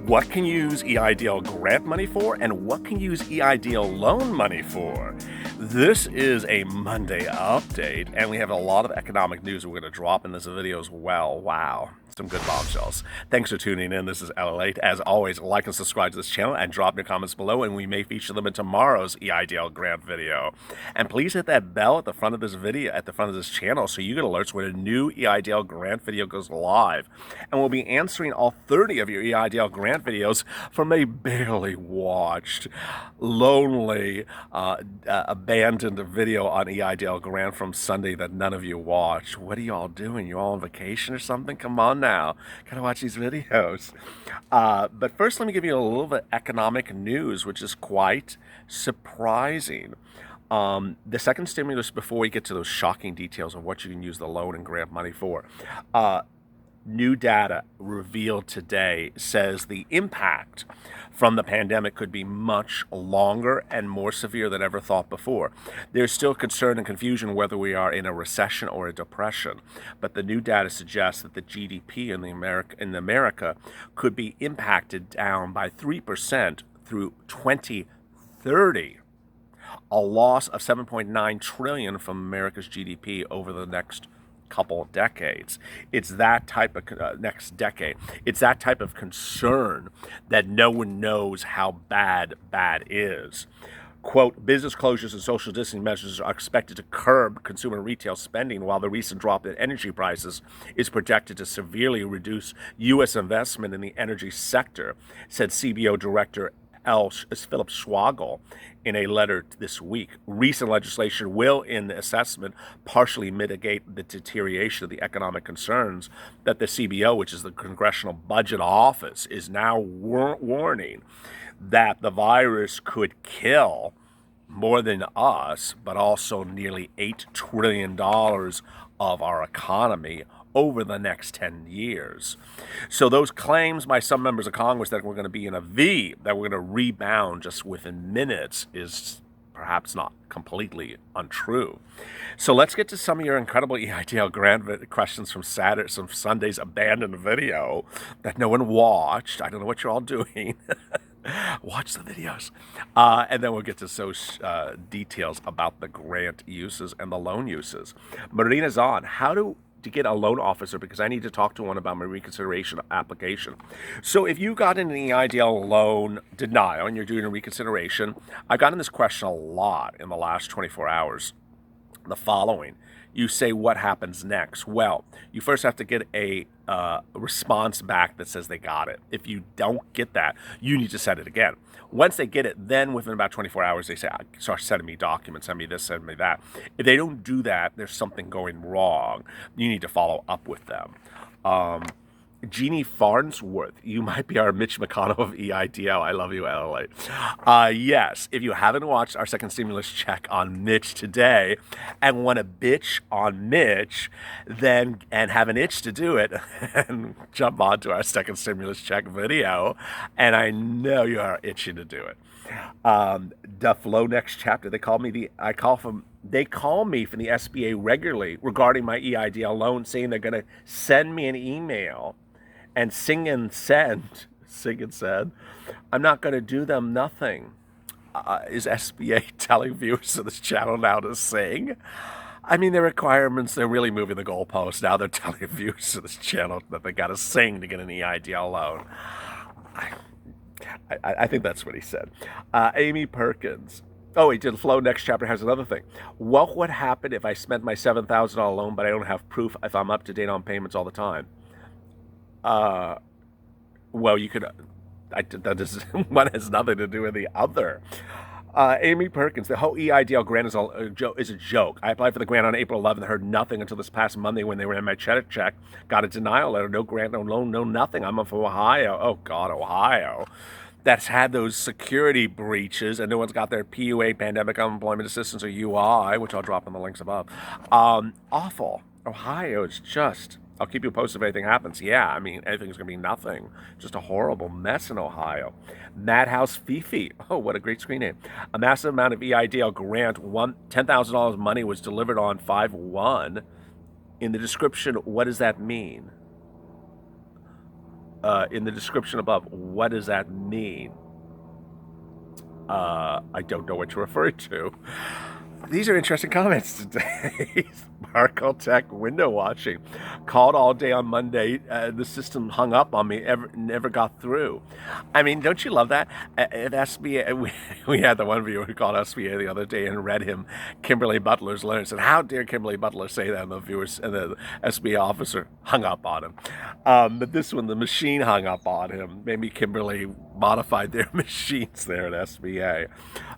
What can you use EIDL grant money for, and what can you use EIDL loan money for? This is a Monday update, and we have a lot of economic news we're going to drop in this video as well. Wow, some good bombshells. Thanks for tuning in. This is LALATE. As always, like and subscribe to this channel and drop your comments below, and we may feature them in tomorrow's EIDL grant video. And please hit that bell at the front of this video, at the front of this channel, so you get alerts when a new EIDL grant video goes live. And we'll be answering all 30 of your EIDL grant videos from a barely watched, lonely, abandoned video on EIDL grant from Sunday that none of you watched. What are you all doing? You all on vacation or something? Come on now. Gotta watch these videos. But first, let me give you a little bit of economic news, which is quite surprising. The second stimulus, before we get to those shocking details of what you can use the loan and grant money for, new data revealed today says the impact from the pandemic could be much longer and more severe than ever thought before. There's still concern and confusion whether we are in a recession or a depression, but the new data suggests that the GDP in America could be impacted down by 3% through 2030. A loss of $7.9 trillion from America's GDP over the next couple of decades. It's that type of next decade. It's that type of concern that no one knows how bad is. Quote, business closures and social distancing measures are expected to curb consumer retail spending, while the recent drop in energy prices is projected to severely reduce U.S. investment in the energy sector, said CBO Director Philip Schwagel in a letter this week. Recent legislation will, in the assessment, partially mitigate the deterioration of the economic concerns that the CBO, which is the Congressional Budget Office, is now warning that the virus could kill more than us, but also nearly $8 trillion of our economy over the next 10 years. So those claims by some members of Congress that we're going to be in a V, that we're going to rebound just within minutes, is perhaps not completely untrue. So let's get to some of your incredible EIDL grant questions from Sunday's abandoned video that no one watched. I don't know what you're all doing. Watch the videos. And then we'll get to those details about the grant uses and the loan uses. Marina's on. How to get a loan officer, because I need to talk to one about my reconsideration application. So if you got an EIDL loan denial and you're doing a reconsideration, I've gotten this question a lot in the last 24 hours. The following. You say, what happens next? Well, you first have to get a response back that says they got it. If you don't get that, you need to send it again. Once they get it, then within about 24 hours, they say, start sending me documents, send me this, send me that. If they don't do that, there's something going wrong. You need to follow up with them. Jeannie Farnsworth, you might be our Mitch McConnell of EIDL. I love you, LA. Yes, if you haven't watched our second stimulus check on Mitch today and want to bitch on Mitch, then and have an itch to do it, and jump onto our second stimulus check video, and I know you are itching to do it. The Flow Next Chapter, they call me from the SBA regularly regarding my EIDL loan, saying they're going to send me an email and sing and send. I'm not going to do them nothing. Is SBA telling viewers of this channel now to sing? I mean, their requirements, they're really moving the goalposts. Now they're telling viewers of this channel that they got to sing to get an EIDL loan. I think that's what he said. Amy Perkins. Oh, he did. Flow Next Chapter has another thing. What would happen if I spent my $7,000 loan, but I don't have proof if I'm up to date on payments all the time? Well, you could. One has nothing to do with the other. Amy Perkins, the whole EIDL grant is a joke. I applied for the grant on April 11th, heard nothing until this past Monday when they ran my check. Got a denial letter, no grant, no loan, no nothing. I'm from Ohio. Oh, God, Ohio. That's had those security breaches, and no one's got their PUA, Pandemic Unemployment Assistance, or UI, which I'll drop in the links above. Awful. Ohio is just... I'll keep you posted if anything happens. Yeah, I mean, anything's going to be nothing. Just a horrible mess in Ohio. Madhouse Fifi. Oh, what a great screen name. A massive amount of EIDL grant, $10,000 money was delivered on 5/1. In the description, what does that mean? in the description above. What does that mean? I don't know what you're referring to. These are interesting comments today. Sparkle Tech window watching. Called all day on Monday. The system hung up on me. Never got through. I mean, don't you love that? At SBA, we had the one viewer who called SBA the other day and read him Kimberly Butler's letter and said, "How dare Kimberly Butler say that?" And the viewers and the SBA officer hung up on him. But this one, the machine hung up on him. Maybe Kimberly modified their machines there at SBA.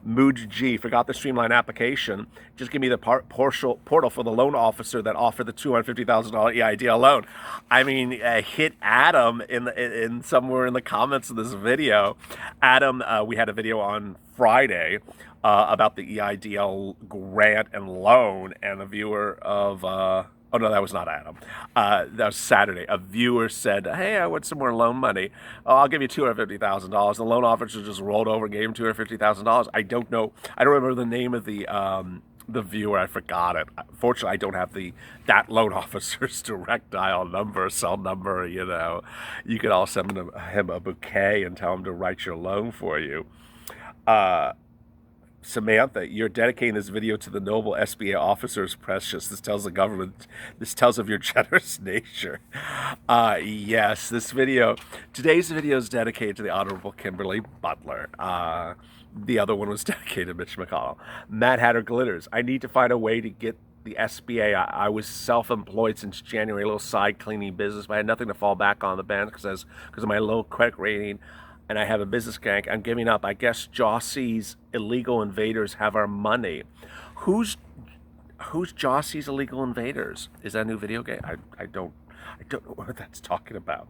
Mood G, forgot the streamline application. Just give me the portal for the loan officer that offered the $250,000 EIDL loan. I mean, hit Adam in somewhere in the comments of this video. Adam, we had a video on Friday about the EIDL grant and loan, and a viewer of oh no, that was not Adam. That was Saturday. A viewer said, "Hey, I want some more loan money. Oh, I'll give you $250,000." The loan officer just rolled over and gave him $250,000. I don't know. I don't remember the name of the viewer. I forgot it. Fortunately, I don't have that loan officer's direct dial number, cell number. You know, you could all send him a bouquet and tell him to write your loan for you. Samantha, you're dedicating this video to the noble SBA officers, precious. This tells the government, this tells of your generous nature. Yes, today's video is dedicated to the Honorable Kimberly Butler. The other one was dedicated to Mitch McConnell. Mad Hatter Glitters, I need to find a way to get the SBA. I was self-employed since January, a little side cleaning business, but I had nothing to fall back on the bank because of my low credit rating. And I have a business gang. I'm giving up. I guess Jossie's illegal invaders have our money. Who's Jossie's illegal invaders? Is that a new video game? I don't know what that's talking about.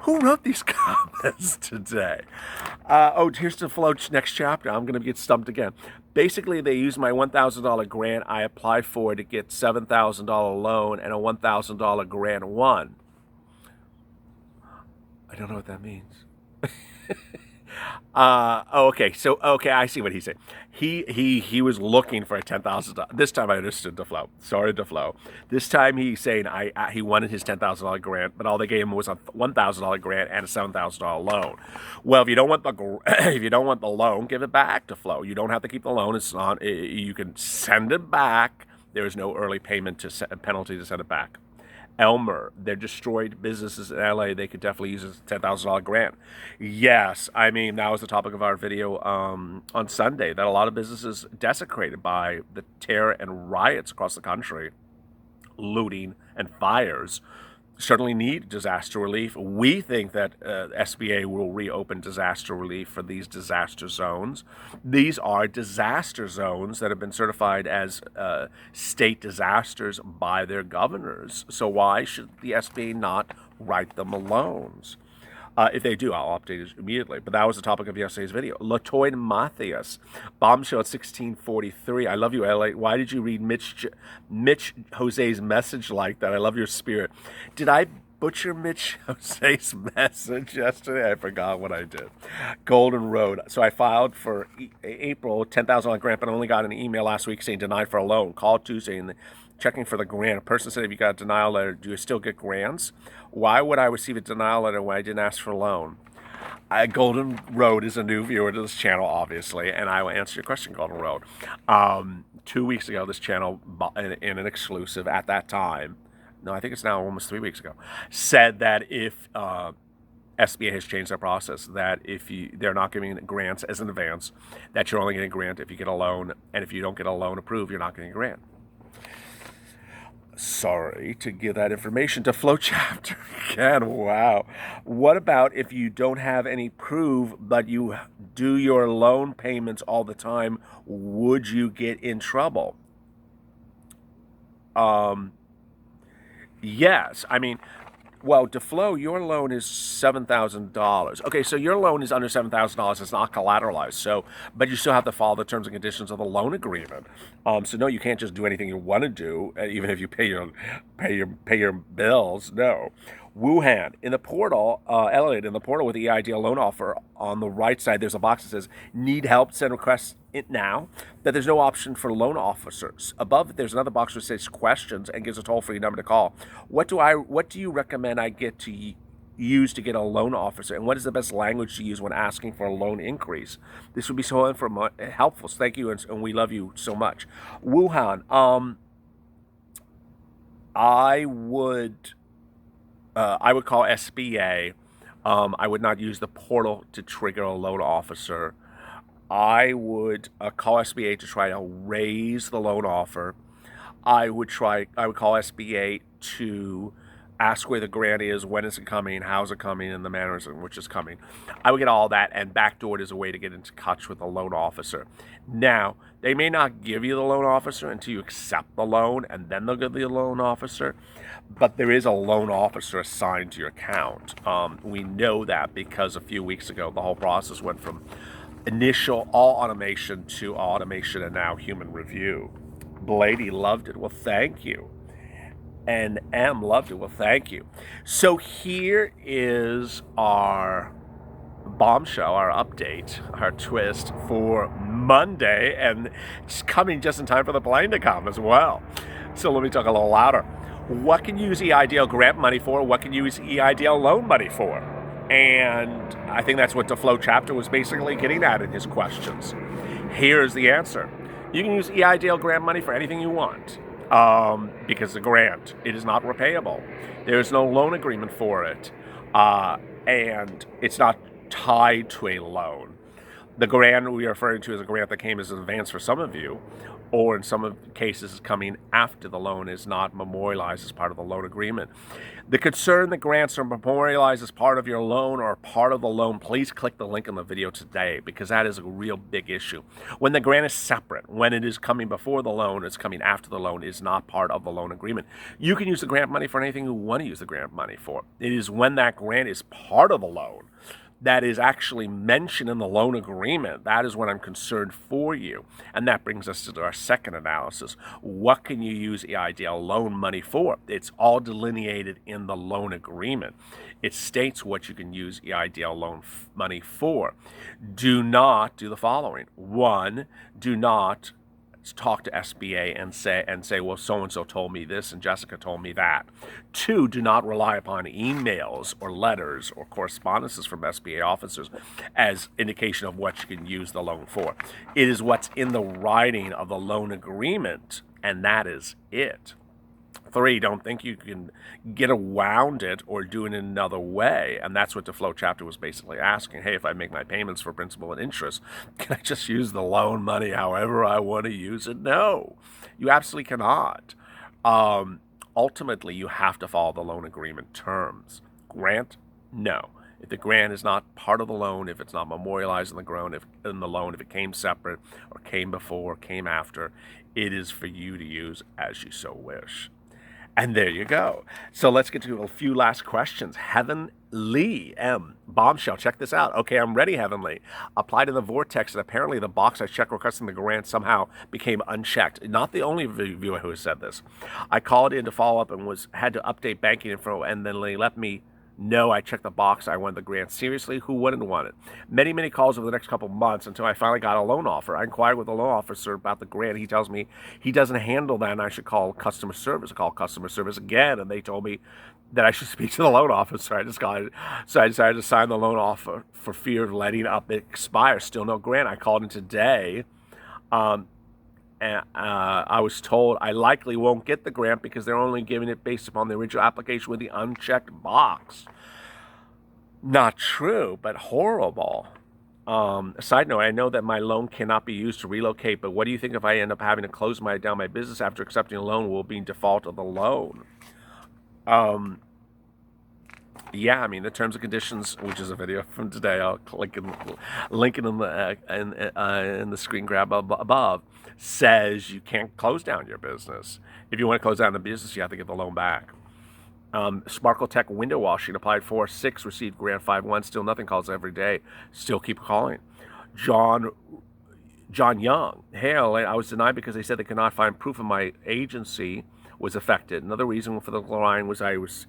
Who wrote these comments today? Here's the flow next chapter. I'm going to get stumped again. Basically, they used my $1,000 grant I applied for to get $7,000 loan and a $1,000 grant won. I don't know what that means. Okay, I see what he's saying. He was looking for a $10,000. This time I understood the flow. Sorry, the flow. This time he's saying he wanted his $10,000 grant, but all they gave him was a $1,000 grant and a $7,000 loan. Well, if you don't want the loan, give it back to Flow. You don't have to keep the loan. You can send it back. There is no early payment penalty to send it back. Elmer, they're destroyed businesses in LA. They could definitely use a $10,000 grant. Yes, I mean, that was the topic of our video on Sunday, that a lot of businesses desecrated by the terror and riots across the country, looting and fires, certainly need disaster relief. We think that SBA will reopen disaster relief for these disaster zones. These are disaster zones that have been certified as state disasters by their governors. So why should the SBA not write them loans? If they do, I'll update it immediately. But that was the topic of yesterday's video. Latoyd Matthias, Bombshell at 1643. I love you, LA. Why did you read Mitch Jose's message like that? I love your spirit. Did I butcher Mitch Jose's message yesterday? I forgot what I did. Golden Road. So I filed for April $10,000 grant, but I only got an email last week saying denied for a loan. Called Tuesday and checking for the grant. A person said, if you got a denial letter, do you still get grants? Why would I receive a denial letter when I didn't ask for a loan? Golden Road is a new viewer to this channel, obviously, and I will answer your question, Golden Road. 2 weeks ago, this channel, in an exclusive at that time, no, I think it's now almost 3 weeks ago, said that if SBA has changed their process, that if they're not giving grants as an advance, that you're only getting a grant if you get a loan, and if you don't get a loan approved, you're not getting a grant. Sorry to give that information to Flow Chapter again. Wow. What about if you don't have any proof, but you do your loan payments all the time? Would you get in trouble? Yes. I mean, well, to Flow, your loan is $7,000. Okay, so your loan is under $7,000. It's not collateralized. So, but you still have to follow the terms and conditions of the loan agreement. So no, you can't just do anything you want to do, even if you pay your bills. No. Wuhan, in the portal, LALATE, in the portal with the EIDL loan offer, on the right side, there's a box that says, need help, send requests it now, that there's no option for loan officers. Above, there's another box that says questions and gives a toll-free number to call. What do you recommend I get to use to get a loan officer, and what is the best language to use when asking for a loan increase? This would be so helpful. So thank you, and we love you so much. Wuhan, I would call SBA. I would not use the portal to trigger a loan officer. I would call SBA to try to raise the loan offer. I would call SBA to ask where the grant is, when is it coming, how's it coming, and the manner in which it's coming. I would get all that, and backdoor it as a way to get into touch with the loan officer. Now, they may not give you the loan officer until you accept the loan, and then they'll give you the loan officer, but there is a loan officer assigned to your account. We know that because a few weeks ago, the whole process went from initial all automation to automation and now human review. Blady loved it. Well, thank you. And M loved it. Well, thank you. So here is our bombshell, our update, our twist for Monday, and it's coming just in time for the plane to come as well. So let me talk a little louder. What can you use EIDL grant money for? What can you use EIDL loan money for? And I think that's what the flow chapter was basically getting at in his questions. Here's the answer. You can use EIDL grant money for anything you want. Because the grant, it is not repayable. There's no loan agreement for it, and it's not tied to a loan. The grant we are referring to is a grant that came as an advance for some of you, or in some of cases coming after the loan is not memorialized as part of the loan agreement. The concern that grants are memorialized as part of your loan or part of the loan, please click the link in the video today, because that is a real big issue. When the grant is separate, when it is coming before the loan, it's coming after the loan, is not part of the loan agreement. You can use the grant money for anything you want to use the grant money for. It is when that grant is part of the loan that is actually mentioned in the loan agreement, that is what I'm concerned for you. And that brings us to our second analysis. What can you use EIDL loan money for? It's all delineated in the loan agreement. It states what you can use EIDL loan money for. Do not do the following. One, do not talk to SBA and say, well, so-and-so told me this and Jessica told me that. Two, do not rely upon emails or letters or correspondences from SBA officers as indication of what you can use the loan for. It is what's in the writing of the loan agreement, and that is it. Three, don't think you can get around it or do it in another way. And that's what the flow chapter was basically asking. Hey, if I make my payments for principal and interest, can I just use the loan money however I want to use it? No, you absolutely cannot. Ultimately, you have to follow the loan agreement terms. Grant? No. If the grant is not part of the loan, if it's not memorialized in the loan, if it came separate or came before, came after, it is for you to use as you so wish. And there you go. So let's get to a few last questions. Heavenly M. Bombshell, check this out. Okay, I'm ready, Heavenly. Applied in the vortex, and apparently the box I checked requesting the grant somehow became unchecked. Not the only viewer who has said this. I called in to follow up and had to update banking info, and then they let me know I checked the box. I wanted the grant. Seriously, who wouldn't want it? Many, many calls over the next couple of months until I finally got a loan offer. I inquired with the loan officer about the grant. He tells me he doesn't handle that and I should call customer service. I called customer service again, and they told me that I should speak to the loan officer. So I decided to sign the loan offer for fear of letting it expire. Still no grant. I called in today. And I was told I likely won't get the grant because they're only giving it based upon the original application with the unchecked box. Not true, but horrible. Side note, I know that my loan cannot be used to relocate, but what do you think if I end up having to close down my business after accepting a loan? Will be in default of the loan? Yeah, I mean, the terms and conditions, which is a video from today, I'll link it in the screen grab above, says you can't close down your business. If you want to close down the business, you have to get the loan back. Sparkle Tech window washing applied for 6, received grant 5-1, still nothing, calls every day, still keep calling. John Young, hey, I was denied because they said they could not find proof of my agency was affected. Another reason for the line was I was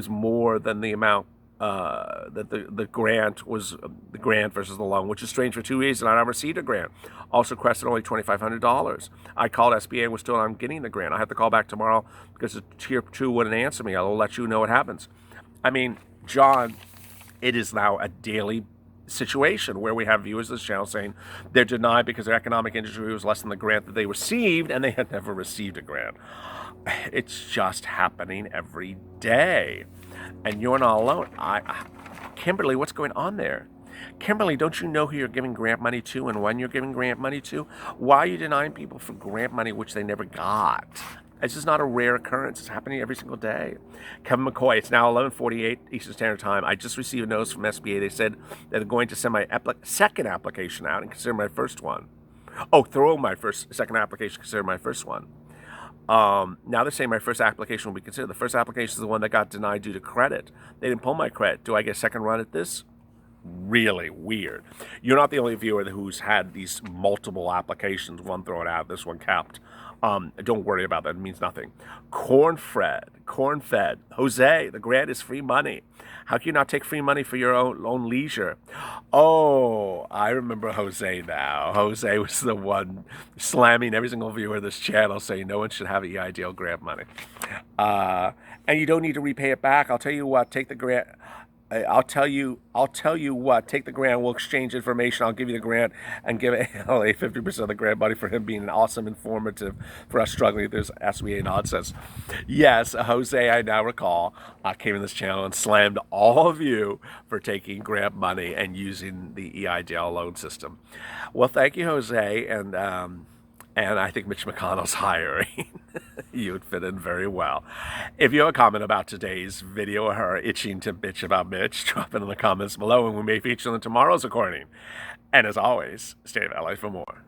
more than the amount that the grant was the grant versus the loan, which is strange for 2 reasons. I never received a grant. Also requested only $2,500. I called SBA and was still I'm getting the grant. I have to call back tomorrow because the tier 2 wouldn't answer me. I'll let you know what happens. I mean, John, it is now a daily situation where we have viewers of this channel saying they're denied because their economic injury was less than the grant that they received, and they had never received a grant. It's just happening every day. And you're not alone. Kimberly, what's going on there? Kimberly, don't you know who you're giving grant money to and when you're giving grant money to? Why are you denying people for grant money which they never got? This is not a rare occurrence. It's happening every single day. Kevin McCoy, it's now 11:48 Eastern Standard Time. I just received a notice from SBA. They said they're going to send my second application out and consider my first one. Oh, throw my second application, consider my first one. Now they're saying my first application will be considered. The first application is the one that got denied due to credit. They didn't pull my credit. Do I get a second run at this? Really weird. You're not the only viewer who's had these multiple applications, one thrown out, this one kept. Don't worry about that. It means nothing. Corn-fed, Jose, the grant is free money. How can you not take free money for your own leisure? Oh, I remember Jose now. Jose was the one slamming every single viewer of this channel, saying no one should have EIDL grant money. And you don't need to repay it back. I'll tell you what, take the grant. I'll tell you what, take the grant, we'll exchange information, I'll give you the grant and give LA 50% of the grant money for him being an awesome informative for us struggling with this SBA nonsense. Yes, Jose, I now recall, came in this channel and slammed all of you for taking grant money and using the EIDL loan system. Well, thank you, Jose, and I think Mitch McConnell's hiring. You would fit in very well. If you have a comment about today's video or itching to bitch about Mitch, drop it in the comments below and we may feature them in tomorrow's recording. And as always, stay in LA for more.